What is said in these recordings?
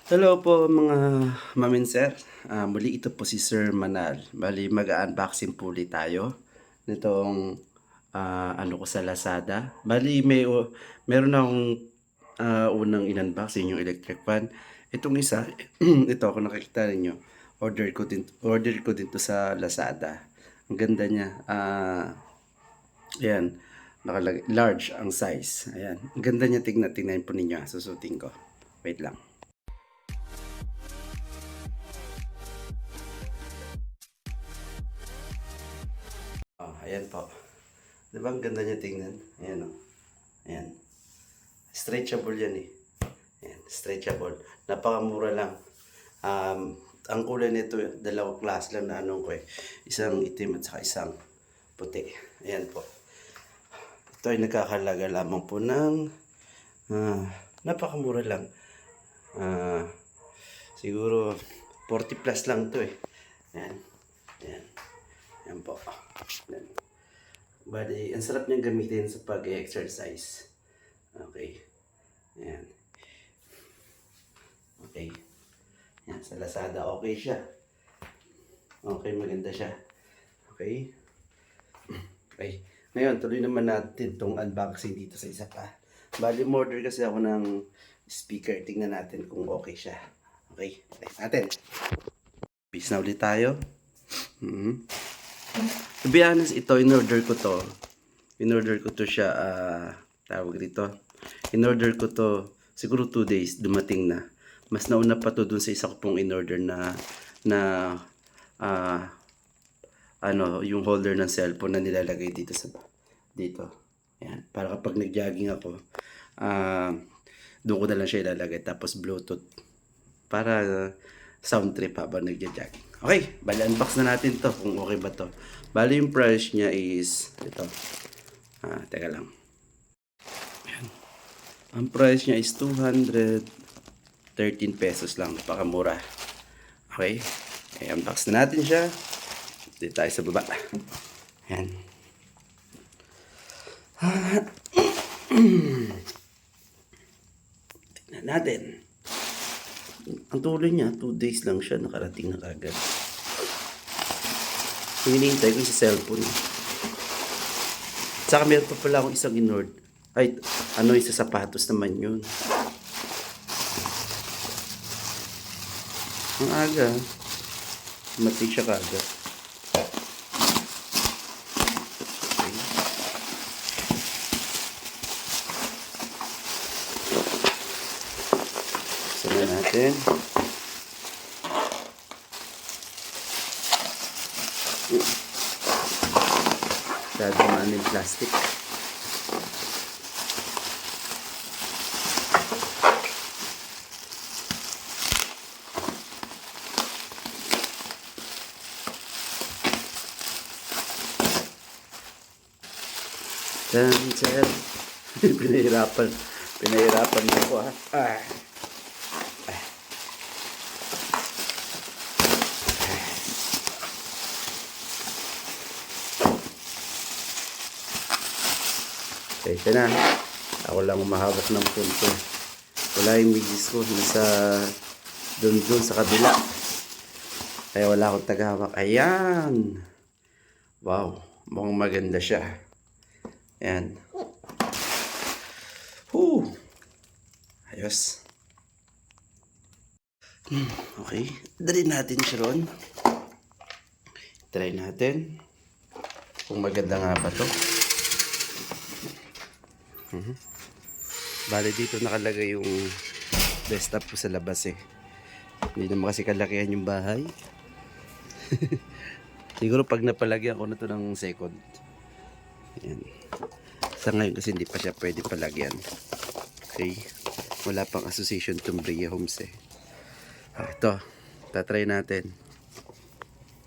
Hello po mga ma'am and sir. Muli ito po si Sir Manal. Bali mag-unboxing po ulit tayo nitong ano ko sa Lazada. Bali meron akong unang in-unboxing yung electric fan. Itong isa, ito ako nakikita ninyo. Order ko din to sa Lazada. Ang ganda niya. Ayan, nakalagay large ang size. Ayan. Ang ganda niya, tingnan po ninyo. Susutin ko. Wait lang. Oh, ayan po. 'Di ba ang ganda niya tingnan? Ayan oh. Ayan. Stretchable yan eh. Ayan, stretchable. Napakamura lang. Ang kulay nito, dalawang klase lang na anong ko eh. Isang itim at saka isang puti. Ayan po. Ito ay nagkakalaga lamang po ng napakamura lang. Ah, siguro 40 plus lang to eh. Ayan. Ayan. Ayan po. Ayan. Bali, ang sarap niyang gamitin sa pag-exercise. Okay. Ayan. Okay. Ayan, sa Lazada, okay siya. Okay, maganda siya. Okay. Okay. Ngayon, tuloy naman natin itong unboxing dito sa isa pa. Bali, order kasi ako ng speaker. Tingnan natin kung okay siya. Okay. Try natin. Peace na ulit tayo. To be honest, ito, in-order ko to siya, tawag dito. In-order ko to, siguro 2 days, dumating na. Mas nauna pa to dun sa isa ko pong in-order na, yung holder ng cellphone na nilalagay dito. Ayan, para kapag nag-jogging ako, doon ko na lang siya ilalagay. Tapos Bluetooth, para sound trip habang nagja-jogging. Okay, bali unbox na natin to kung okay ba to. Bali yung price niya is ito. Teka lang. Ayan. Ang price niya is 213 pesos lang. Napakamura. Okay. Unbox na natin siya. Dito tayo sa baba. Ayan. Tingnan natin. Ang tuloy niya, 2 days lang siya, nakarating na kagad. Yung hinihintay ko sa cellphone. Saka meron pa pala akong isang in-order. Ay, yung sa sapatos naman yun. Ang aga, matik siya kagad. Sana natin. Dadaan yung plastic. Tan. Pinahirapan mo ko ha. Kaya na, ako lang umahawak ng punto. Wala yung midis ko, nasa dun sa kabila. Kaya wala akong tagahawak. Ayan! Wow, mukhang maganda siya. Ayan. Ayos. Okay, dali natin siya ron. Try natin kung maganda nga ba to. Bale dito nakalagay yung desktop ko sa labas eh. Hindi naman kasi kalakihan yung bahay. Siguro pag napalagyan ko na to ng second. Ayan. Sa ngayon kasi hindi pa siya pwede palagyan. Okay. Wala pang association Tumbria Homes eh. Ito. Tatry natin.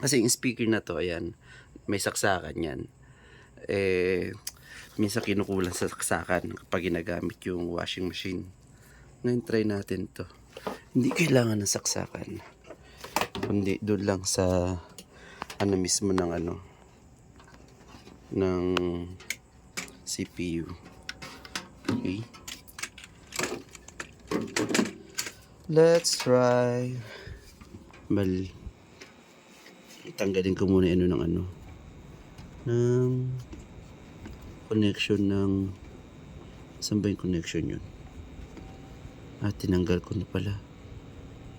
Kasi yung speaker na to, ayan. May saksakan yan. Minsan kinukulang sa saksakan kapag ginagamit yung washing machine. Ngayon try natin to. Hindi kailangan ng saksakan. Kundi doon lang sa mismo ng ng CPU. Okay. Let's try. Tanggalin ko muna yung ng connection ng, saan ba yung connection yun? Tinanggal ko na pala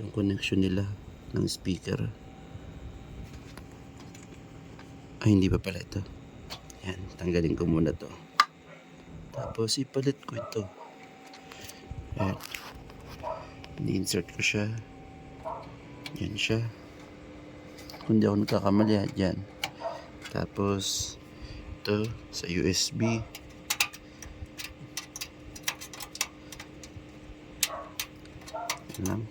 yung connection nila ng speaker. Hindi pa pala ito. Yan, tanggalin ko muna to. Tapos ipalit ko ito. Yan. Ni-insert ko siya. Yan siya. Kung di ako nagkakamali, yan. Tapos ito sa USB. Yan lang.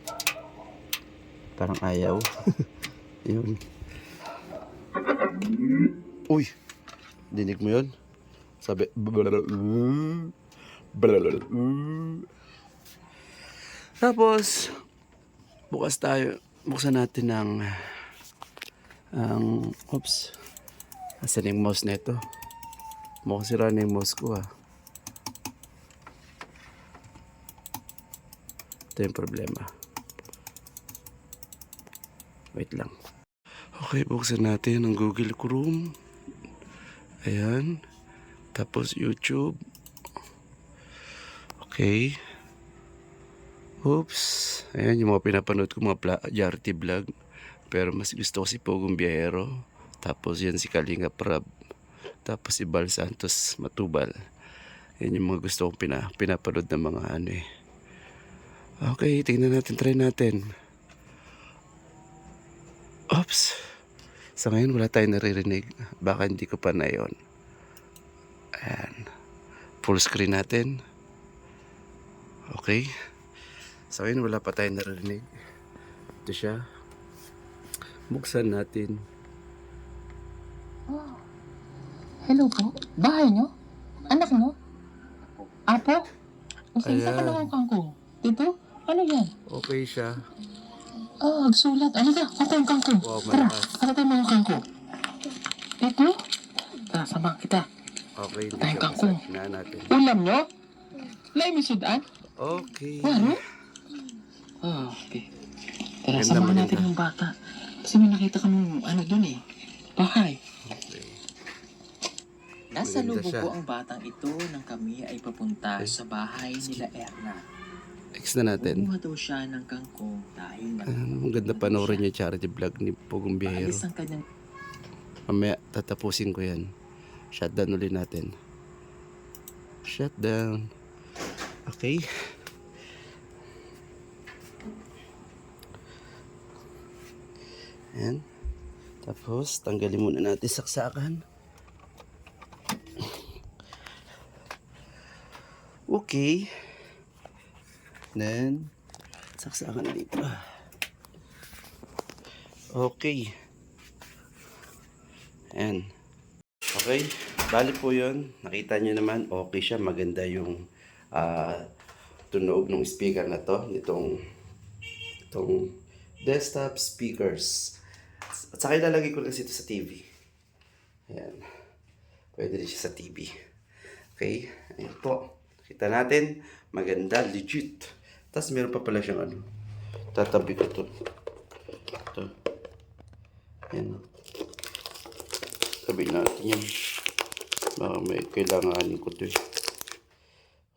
Parang ayaw. Yun. Uy! Dinig mo yun? Sabi, tapos buksan natin ang oops, asan yung mouse na ito? Mukhang sira na yung mouse ko ito yung problema. Wait lang. Okay, buksan natin ang Google Chrome. Ayan. Tapos YouTube. Okay. Oops. Ayan yung mga pinapanood ko, mga Jarty vlog. Pero mas gusto ko si Pogong Biyahero. Tapos yan si Kalinga Prab. Tapos si Bal Santos Matubal. Yan yung mga gusto kong pinapanood ng mga Okay, tingnan natin, try natin. Oops. Sa ngayon wala tayong naririnig. Baka hindi ko pa na yun. Ayan. Full screen natin. Okay. Sa ngayon wala pa tayong naririnig. Ito siya. Buksan natin. Oh. Hello po. Bahay nyo? Anak mo? Apo? Usinta ka Ayan. ng kangkong. Dito? Ano yan? Okay siya. Agsulat. Ano ka? Ako yung kangkong. Wow, Tara, malakas. ako tayo mga kangkong. Dito? Tara, sabang kita. Okay, hindi Tayong siya kangkong. basa. Tingnan natin. Ulam nyo? Lain mo sudan? Okay. Ano? Okay. Tara, Ganda, samahan maganda. natin yung bata. Kasi may nakita ka nung dun bahay. Okay. Nasa Maganda lubog siya. po ang batang ito nang kami ay papunta sa bahay nila Erna. Next na natin. Kumuha daw siya ng kangkong dahil Ang ganda panoorin yung charity vlog ni Pogong Biyahero. Maalis ang kanyang Mamaya tatapusin ko yan. Shutdown ulit natin. Shutdown. Okay. Ayan. Tapos tanggalin muna natin saksakan. Okay. Then saksakan dito. Okay. Ayan. Okay. Bali po yun. Nakita nyo naman. Okay siya. Maganda yung tunog ng speaker na to. Itong desktop speakers. At saka ilalagay ko kasi ito sa TV. Ayan. Pwede rin siya sa TV. Okay. Ayan po. Kita natin. Maganda. Legit. Tapos meron pa pala siyang tatabi ko to. Ito. Ayan. Tabi natin yan. Baka may kailanganin ko to.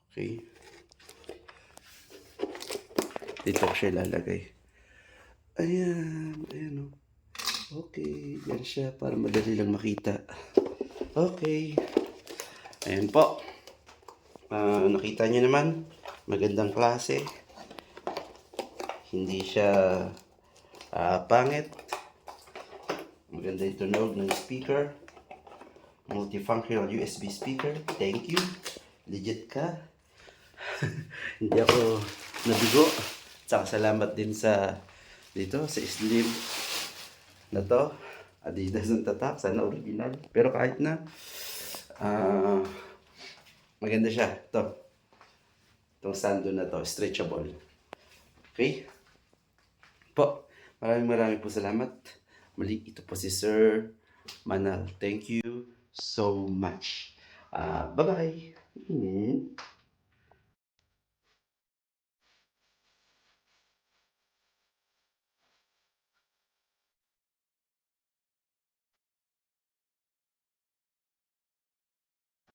Okay. Dito ko siya ilalagay. Ayan. Ayan o. Okay. Yan siya para madali lang makita. Okay. Ayan po. Nakita nyo naman. Magandang klase. Hindi siya pangit. Maganda yung tunog ng speaker. Multifunctional USB speaker. Thank you. Legit ka. Hindi ako nabigo. Tsaka salamat din sa Slim na to. Adidas ng tatak. Sana original. Pero kahit na maganda siya. Itong sando na to. Stretchable. Okay? Po. Maraming po salamat. Muli, ito po si Sir Manal. Thank you so much. Bye-bye.